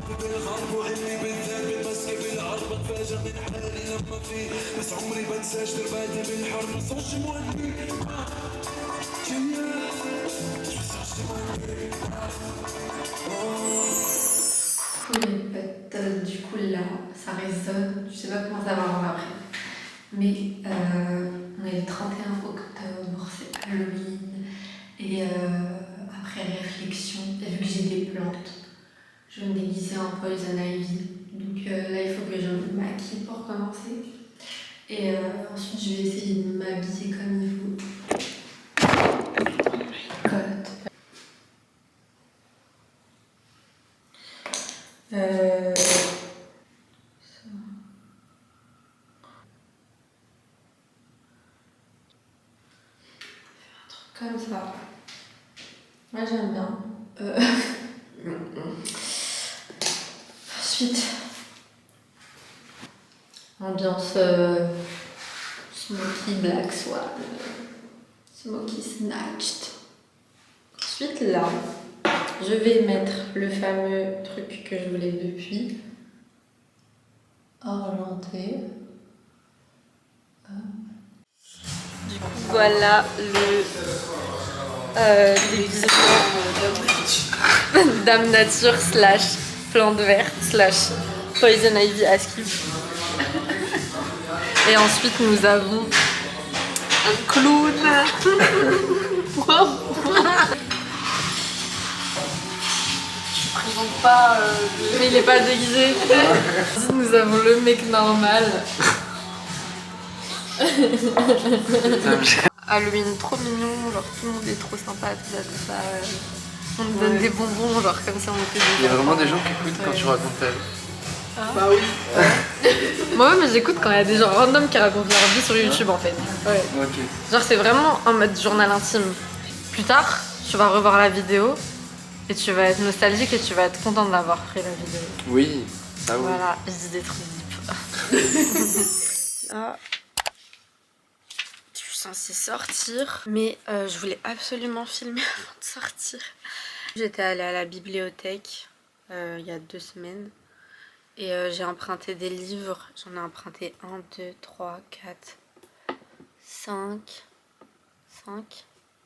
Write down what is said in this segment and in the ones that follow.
بالغرب وعلي بالذات بالمسك بالعرب اتفاجئ من حالي لما فيه بس عمري بنساش درباتي بالحر صوش مولي Du coup là, ça résonne, je sais pas comment ça va rendre après. Mais on est le 31 octobre, c'est Halloween. Et après réflexion, vu que j'ai des plantes, je vais me déguiser en Poison Ivy. Donc là, il faut que je me maquille pour commencer. Et ensuite, je vais essayer de m'habiller comme il faut. Comme ça. Moi j'aime bien. Ensuite, ambiance Smoky Black Swan, Smoky Snatched. Ensuite là, je vais mettre le fameux truc que je voulais depuis. Argenté. Du coup, voilà le déguisement Dame Nature / plante verte / Poison Ivy à skip. Et ensuite, nous avons un clown. Pas, mais il est pas déguisé. Nous avons le mec normal. Halloween trop mignon, genre tout le monde est trop sympa, tout ça. On nous donne des bonbons, genre comme si on était des Il y a vraiment des gens qui écoutent quand tu racontes ta vie. Ah. Bah oui. Moi mais j'écoute quand il y a des gens random qui racontent leur vie sur YouTube en fait. Ouais. Okay. Genre c'est vraiment en mode journal intime. Plus tard, tu vas revoir la vidéo. Et tu vas être nostalgique et tu vas être content d'avoir pris la vidéo. Oui, ça oui. Voilà, je dis des trucs deep. Là, je suis censée sortir, mais je voulais absolument filmer avant de sortir. J'étais allée à la bibliothèque il y a 2 semaines Et j'ai emprunté des livres. J'en ai emprunté 1, 2, 3, 4, 5.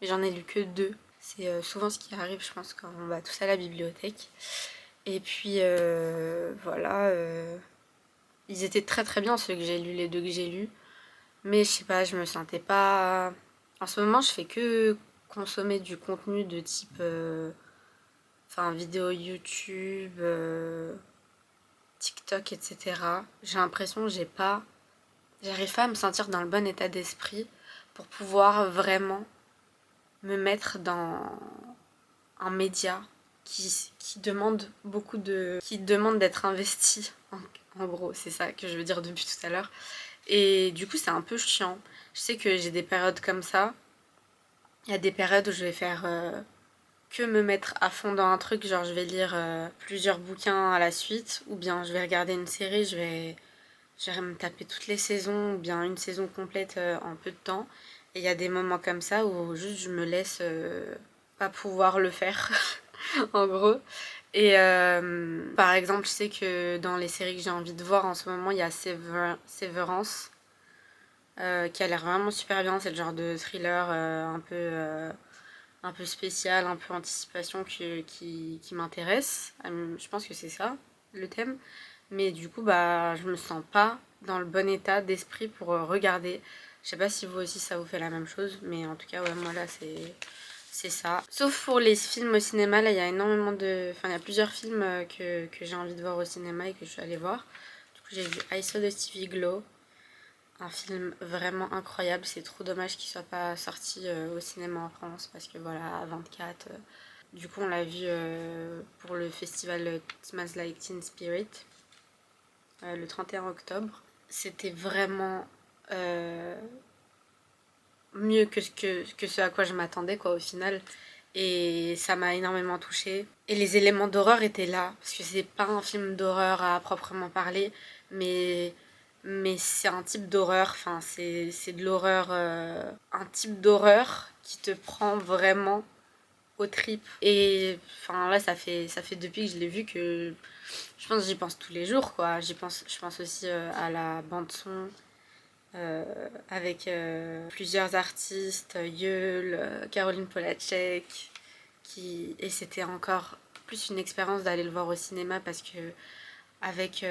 Mais j'en ai lu que 2. C'est souvent ce qui arrive, je pense, quand on va tous à la bibliothèque. Et puis voilà. Ils étaient très très bien ceux que j'ai lus, les 2 que j'ai lus. Mais je sais pas, je me sentais pas... En ce moment, je fais que consommer du contenu de type... vidéo YouTube, TikTok, etc. J'ai l'impression que j'arrive pas à me sentir dans le bon état d'esprit pour pouvoir vraiment me mettre dans un média qui demande beaucoup de... qui demande d'être investi. En gros, c'est ça que je veux dire depuis tout à l'heure. Et du coup, c'est un peu chiant. Je sais que j'ai des périodes comme ça. Il y a des périodes où je vais faire que me mettre à fond dans un truc, genre je vais lire plusieurs bouquins à la suite, ou bien je vais regarder une série, je vais me taper toutes les saisons, ou bien une saison complète en peu de temps. Et il y a des moments comme ça où juste je me laisse pas pouvoir le faire, en gros. Et par exemple, je sais que dans les séries que j'ai envie de voir en ce moment, il y a Severance, qui a l'air vraiment super bien. C'est le genre de thriller un peu spécial, un peu anticipation qui m'intéresse. Je pense que c'est ça, le thème. Mais du coup, bah, je me sens pas dans le bon état d'esprit pour regarder. Je sais pas si vous aussi ça vous fait la même chose, mais en tout cas, ouais, moi là, c'est ça. Sauf pour les films au cinéma, là, il y a énormément de... Enfin, il y a plusieurs films que j'ai envie de voir au cinéma et que je suis allée voir. Du coup, j'ai vu I Saw de Stevie Glow. Un film vraiment incroyable, c'est trop dommage qu'il soit pas sorti au cinéma en France parce que voilà, à 24. Du coup, on l'a vu pour le festival Smells Like Teen Spirit le 31 octobre. C'était vraiment mieux que ce à quoi je m'attendais, quoi, au final. Et ça m'a énormément touchée. Et les éléments d'horreur étaient là, parce que c'est pas un film d'horreur à proprement parler, mais c'est un type d'horreur, enfin c'est de l'horreur, un type d'horreur qui te prend vraiment aux tripes. Et enfin là ça fait depuis que je l'ai vu que je pense que j'y pense tous les jours, quoi. Je pense aussi à la bande son. Avec plusieurs artistes, Yeul, Caroline Polachek, et c'était encore plus une expérience d'aller le voir au cinéma parce que avec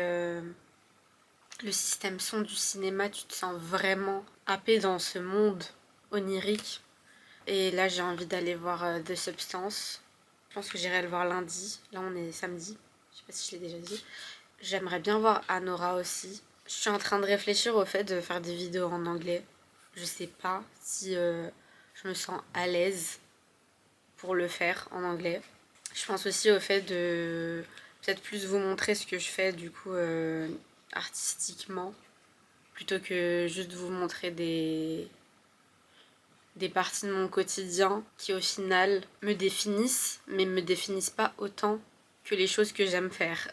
le système son du cinéma, tu te sens vraiment happé dans ce monde onirique. Et là, j'ai envie d'aller voir The Substance. Je pense que j'irai le voir lundi. Là, on est samedi. Je sais pas si je l'ai déjà dit. J'aimerais bien voir Anora aussi. Je suis en train de réfléchir au fait de faire des vidéos en anglais. Je sais pas si je me sens à l'aise pour le faire en anglais. Je pense aussi au fait de peut-être plus vous montrer ce que je fais du coup artistiquement, plutôt que juste vous montrer des parties de mon quotidien qui au final me définissent, mais me définissent pas autant que les choses que j'aime faire.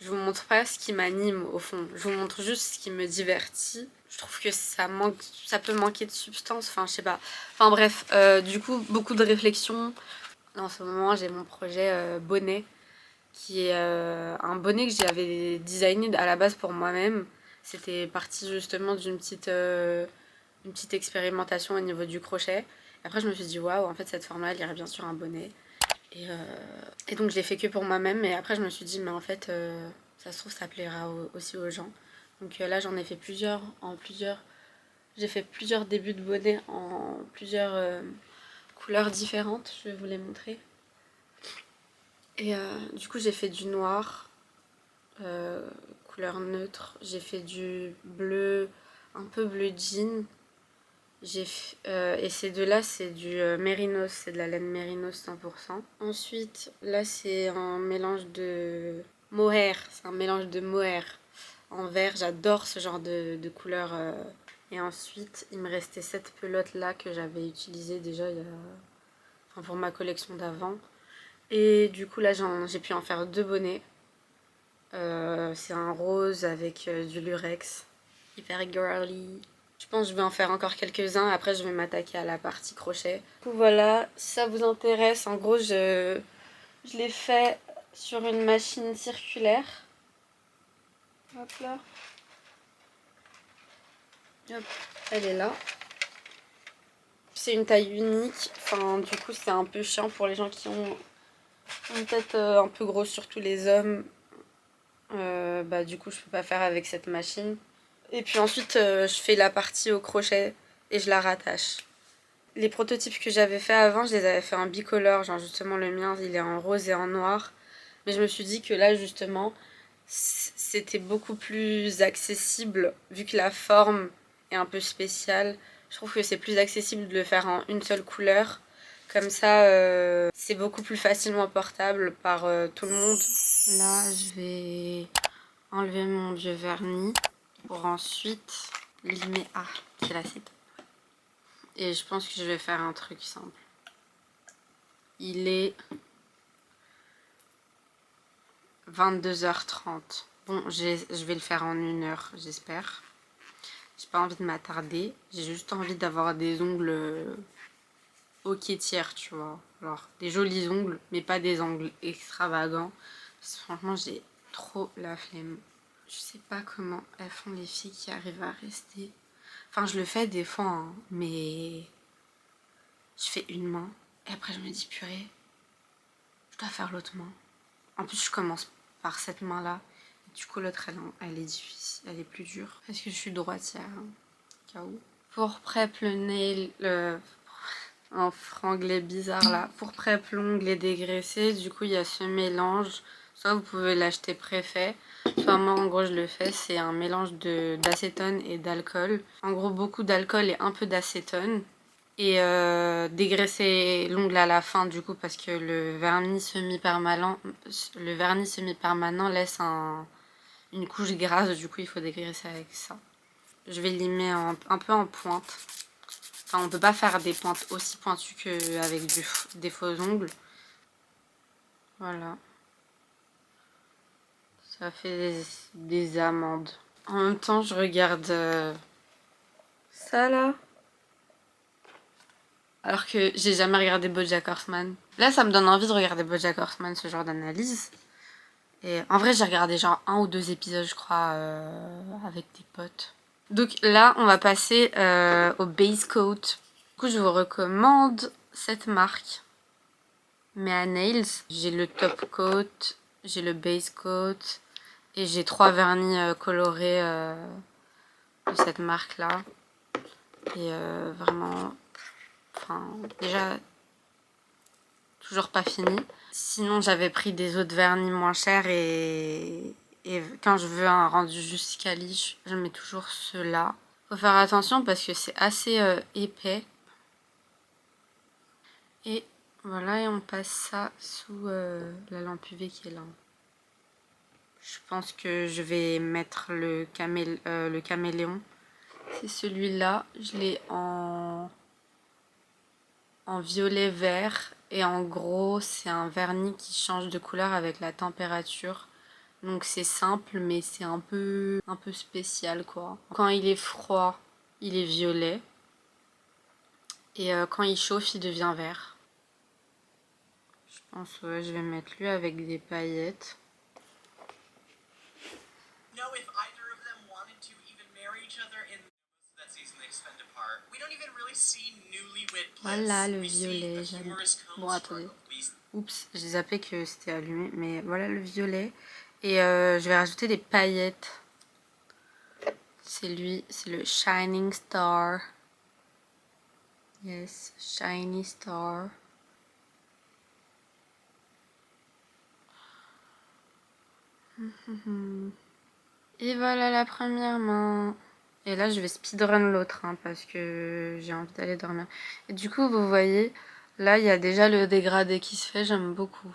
Je vous montre pas ce qui m'anime au fond, je vous montre juste ce qui me divertit. Je trouve que ça peut manquer de substance, enfin je sais pas. Enfin bref, du coup beaucoup de réflexions. En ce moment j'ai mon projet bonnet, qui est un bonnet que j'avais designé à la base pour moi-même. C'était parti justement d'une petite expérimentation au niveau du crochet. Et après je me suis dit waouh, en fait cette forme-là elle irait bien sur un bonnet. Et donc je l'ai fait que pour moi-même, et après je me suis dit mais en fait ça se trouve ça plaira aussi aux gens. Donc là j'en ai fait plusieurs j'ai fait plusieurs débuts de bonnet en plusieurs couleurs différentes, je vais vous les montrer. Et du coup j'ai fait du noir, couleur neutre, j'ai fait du bleu, un peu bleu jean. Et ces deux-là, c'est du mérinos, c'est de la laine mérinos 100%. Ensuite, là, c'est un mélange de mohair, c'est un mélange de mohair en vert. J'adore ce genre de couleur. Et ensuite, il me restait cette pelote-là que j'avais utilisée déjà pour ma collection d'avant. Et du coup, là, j'ai pu en faire 2 bonnets. C'est un rose avec du lurex, hyper girly. Je pense que je vais en faire encore quelques-uns, après je vais m'attaquer à la partie crochet. Du coup voilà, si ça vous intéresse, en gros je l'ai fait sur une machine circulaire. Hop là. Hop, elle est là. C'est une taille unique. Enfin, du coup, c'est un peu chiant pour les gens qui ont une tête un peu grosse, surtout les hommes. Bah, du coup, je peux pas faire avec cette machine. Et puis ensuite, je fais la partie au crochet et je la rattache. Les prototypes que j'avais fait avant, je les avais fait en bicolore. Genre, justement, le mien, il est en rose et en noir. Mais je me suis dit que là, justement, c'était beaucoup plus accessible, vu que la forme est un peu spéciale. Je trouve que c'est plus accessible de le faire en une seule couleur. Comme ça, c'est beaucoup plus facilement portable par tout le monde. Là, je vais enlever mon vieux vernis pour ensuite limer. Ah, c'est l'acide. Et je pense que je vais faire un truc simple. Il est 22h30. Bon, je vais le faire en 1 heure, j'espère. J'ai pas envie de m'attarder. J'ai juste envie d'avoir des ongles ok tiers, tu vois. Alors, des jolis ongles, mais pas des ongles extravagants. Parce que franchement, j'ai trop la flemme. Je sais pas comment elles font les filles qui arrivent à rester. Enfin, je le fais des fois, hein, mais je fais une main. Et après, je me dis, purée, je dois faire l'autre main. En plus, je commence par cette main-là. Du coup, l'autre, elle est difficile, elle est plus dure. Parce que je suis droitière, hein, au cas où. Pour prep le nail, un franglais bizarre là. Pour prep l'ongle et dégraisser, du coup, il y a ce mélange. Soit vous pouvez l'acheter préfet, soit moi, en gros, je le fais. C'est un mélange d'acétone et d'alcool. En gros, beaucoup d'alcool et un peu d'acétone. Et dégraisser l'ongle à la fin du coup parce que le vernis semi-permanent laisse une couche grasse, du coup il faut dégraisser avec ça. Je vais limer un peu en pointe. Enfin, on peut pas faire des pointes aussi pointues qu'avec des faux ongles. Voilà. Ça fait des amandes. En même temps, je regarde ça là. Alors que j'ai jamais regardé BoJack Horseman. Là, ça me donne envie de regarder BoJack Horseman, ce genre d'analyse. Et en vrai, j'ai regardé genre 1 ou 2 épisodes, je crois, avec des potes. Donc là, on va passer au base coat. Du coup, je vous recommande cette marque. Mea Nails. J'ai le top coat, j'ai le base coat et j'ai 3 vernis colorés de cette marque-là. Et vraiment... Enfin, déjà, toujours pas fini. Sinon, j'avais pris des autres vernis moins chers et quand je veux un rendu juste quali, je mets toujours ceux-là. Faut faire attention parce que c'est assez épais. Et voilà, et on passe ça sous la lampe UV qui est là. Je pense que je vais mettre le caméléon. C'est celui-là. Je l'ai en violet vert. Et en gros, c'est un vernis qui change de couleur avec la température. Donc c'est simple, mais c'est un peu spécial, quoi. Quand il est froid, il est violet. Et quand il chauffe, il devient vert. Je pense que je vais mettre lui avec des paillettes. Voilà le violet, j'aime. Bon, attendez. Oups, j'ai zappé que c'était allumé, mais voilà le violet. Et je vais rajouter des paillettes. C'est lui, c'est le Shining Star. Yes, Shiny Star. Et voilà la première main. Et là, je vais speedrun l'autre, hein, parce que j'ai envie d'aller dormir. Et du coup, vous voyez, là, il y a déjà le dégradé qui se fait, j'aime beaucoup.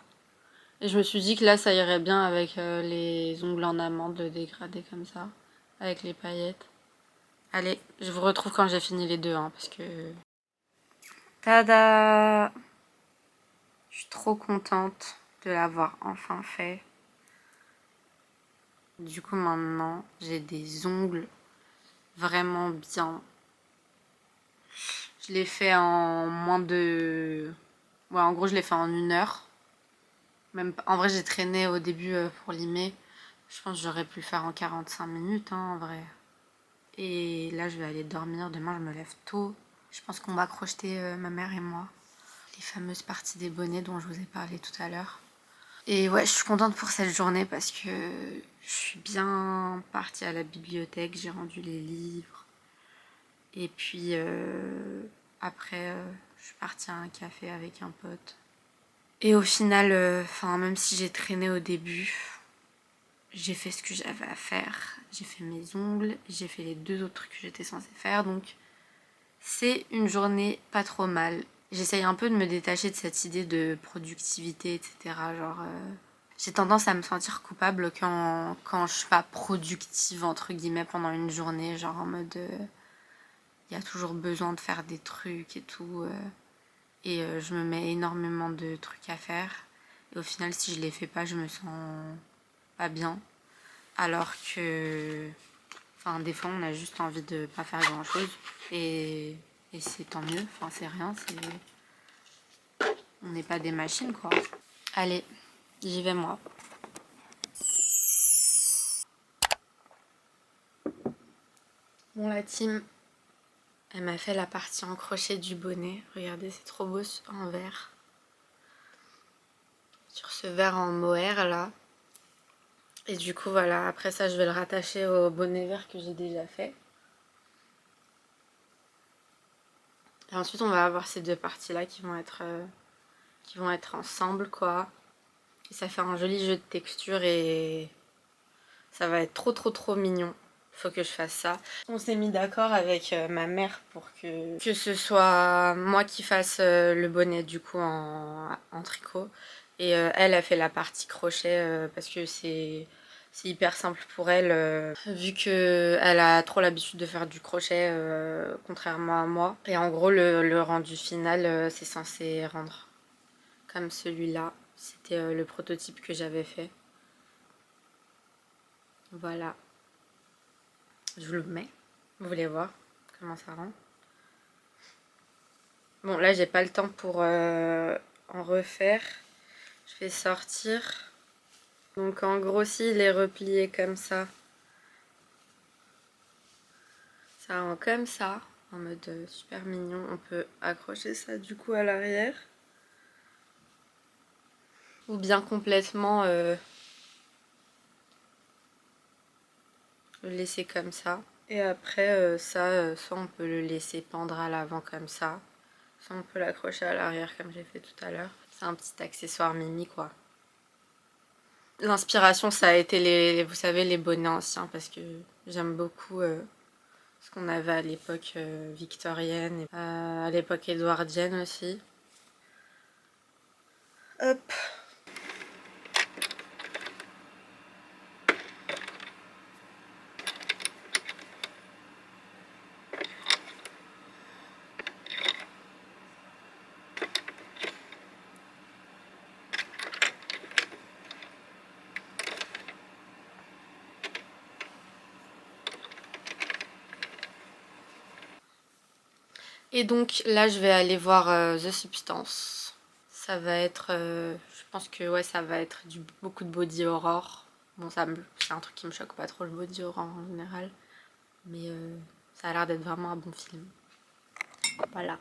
Et je me suis dit que là, ça irait bien avec les ongles en amande, le dégradé comme ça, avec les paillettes. Allez, je vous retrouve quand j'ai fini les deux, hein, parce que... Tada! Je suis trop contente de l'avoir enfin fait. Du coup, maintenant, j'ai des ongles vraiment bien. Je l'ai fait en moins de... Ouais, en gros, je l'ai fait en 1 heure. Même... En vrai, j'ai traîné au début pour limer. Je pense que j'aurais pu le faire en 45 minutes, hein, en vrai. Et là, je vais aller dormir. Demain, je me lève tôt. Je pense qu'on va crocheter, ma mère et moi, les fameuses parties des bonnets dont je vous ai parlé tout à l'heure. Et ouais, je suis contente pour cette journée parce que je suis bien partie à la bibliothèque, j'ai rendu les livres. Et puis après, je suis partie à un café avec un pote. Et au final, même si j'ai traîné au début, j'ai fait ce que j'avais à faire. J'ai fait mes ongles, j'ai fait les 2 autres trucs que j'étais censée faire. Donc c'est une journée pas trop mal. J'essaye un peu de me détacher de cette idée de productivité, etc. Genre, j'ai tendance à me sentir coupable quand je suis pas productive, entre guillemets, pendant une journée. Genre en mode, y a toujours besoin de faire des trucs et tout. Et je me mets énormément de trucs à faire. Et au final, si je les fais pas, je me sens pas bien. Alors que... Enfin, des fois, on a juste envie de pas faire grand-chose. Et c'est tant mieux. Enfin, c'est rien, c'est... On n'est pas des machines, quoi. Allez, j'y vais, moi. Bon, la team, elle m'a fait la partie en crochet du bonnet. Regardez, c'est trop beau en vert. Sur ce vert en mohair, là. Et du coup, voilà, après ça, je vais le rattacher au bonnet vert que j'ai déjà fait. Et ensuite, on va avoir ces 2 parties-là qui vont être ensemble, quoi. Et ça fait un joli jeu de texture et ça va être trop mignon. Faut que je fasse ça. On s'est mis d'accord avec ma mère pour que ce soit moi qui fasse le bonnet du coup en tricot. Et elle a fait la partie crochet parce que c'est hyper simple pour elle, vu qu'elle a trop l'habitude de faire du crochet, contrairement à moi. Et en gros, le rendu final, c'est censé rendre comme celui-là. C'était le prototype que j'avais fait. Voilà. Je vous le mets. Vous voulez voir comment ça rend? Bon, là, j'ai pas le temps pour en refaire. Je vais sortir. Donc, en gros, s'il est replié comme ça, ça rend comme ça, en mode super mignon. On peut accrocher ça du coup à l'arrière. Ou bien complètement le laisser comme ça. Et après, soit on peut le laisser pendre à l'avant comme ça, soit on peut l'accrocher à l'arrière comme j'ai fait tout à l'heure. C'est un petit accessoire mimi, quoi. L'inspiration, ça a été vous savez, les bonnets anciens, parce que j'aime beaucoup ce qu'on avait à l'époque victorienne, et à l'époque édouardienne aussi. Hop. Et donc là, je vais aller voir The Substance. Ça va être, je pense que ouais, ça va être beaucoup de body horror. Bon, c'est un truc qui me choque pas trop, le body horror en général. Mais ça a l'air d'être vraiment un bon film. Voilà.